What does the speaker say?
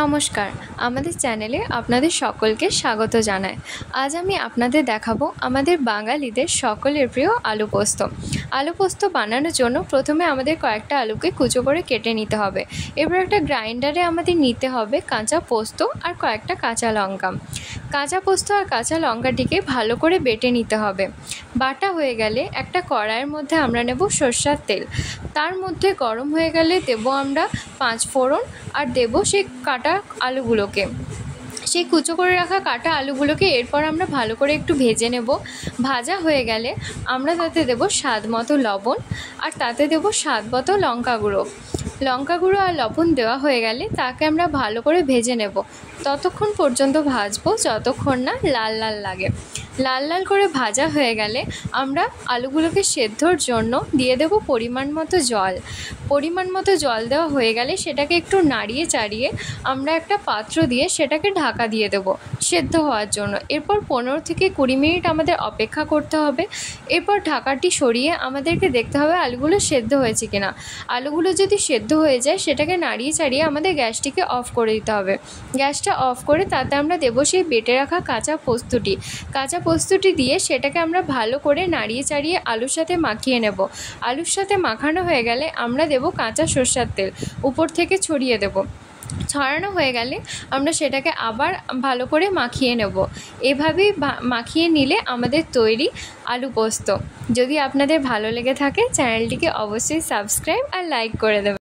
নমস্কার, আমাদের চ্যানেলে আপনাদের সকলকে স্বাগত জানাই। আজ আমি আপনাদের দেখাবো আমাদের বাঙালিদের সকলের প্রিয় আলু পোস্ত। আলু পোস্ত বানানোর জন্য প্রথমে আমাদের কয়েকটা আলুকে কুচো করে কেটে নিতে হবে। এবার একটা গ্রাইন্ডারে আমাদের নিতে হবে কাঁচা পোস্ত আর কয়েকটা কাঁচা লঙ্কা। কাঁচা পোস্ত আর কাঁচা লঙ্কাটিকে ভালো করে বেটে নিতে হবে। বাটা হয়ে গেলে একটা কড়াইয়ের মধ্যে আমরা নেব সরষের তেল। তার মধ্যে গরম হয়ে গেলে দেবো আমরা 5 ফোড়ন আর দেবো সেই কাটা আলুগুলোকে, সেই কুচো করে রাখা কাটা আলুগুলোকে এরপর আমরা ভালো করে একটু ভেজে নেব। ভাজা হয়ে গেলে আমরা তাতে দেবো স্বাদ মতো লবণ আর তাতে দেবো স্বাদ মতো লঙ্কা গুঁড়ো আর লবণ দেওয়া হয়ে গেলে তাকে আমরা ভালো করে ভেজে নেব। ততক্ষণ পর্যন্ত ভাজবো যতক্ষণ না লাল লাল লাগে। লাল লাল করে ভাজা হয়ে গেলে আমরা আলুগুলোকে সেদ্ধর জন্য দিয়ে দেব পরিমাণ মতো জল দেওয়া হয়ে গেলে সেটাকে একটু নাড়িয়ে চাড়িয়ে আমরা একটা পাত্র দিয়ে সেটাকে ঢাকা দিয়ে দেবো সেদ্ধ হওয়ার জন্য। এরপর 15 থেকে 20 মিনিট আমাদের অপেক্ষা করতে হবে। এরপর ঢাকাটি সরিয়ে আমাদেরকে দেখতে হবে আলুগুলো সেদ্ধ হয়েছে কিনা। আলুগুলো যদি সেদ্ধ হয়ে যায় সেটাকে নাড়িয়ে চাড়িয়ে আমাদের গ্যাসটিকে অফ করে দিতে হবে। গ্যাসটা অফ করে তাতে আমরা দেবো সেই বেটে রাখা কাঁচা পোস্তটি দিয়ে সেটাকে আমরা ভালো করে নাড়িয়ে চাড়িয়ে আলুর সাথে মাখিয়ে নেব। আলুর সাথে মাখানো হয়ে গেলে আমরা দেবো কাঁচা সরষের তেল, উপর থেকে ছড়িয়ে দেব। ছড়ানো হয়ে গেলে আমরা সেটাকে আবার ভালো করে মাখিয়ে নেব। এভাবেই মাখিয়ে নিলে আমাদের তৈরি আলু পোস্ত। যদি আপনাদের ভালো লেগে থাকে চ্যানেলটিকে অবশ্যই সাবস্ক্রাইব আর লাইক করে দেবেন।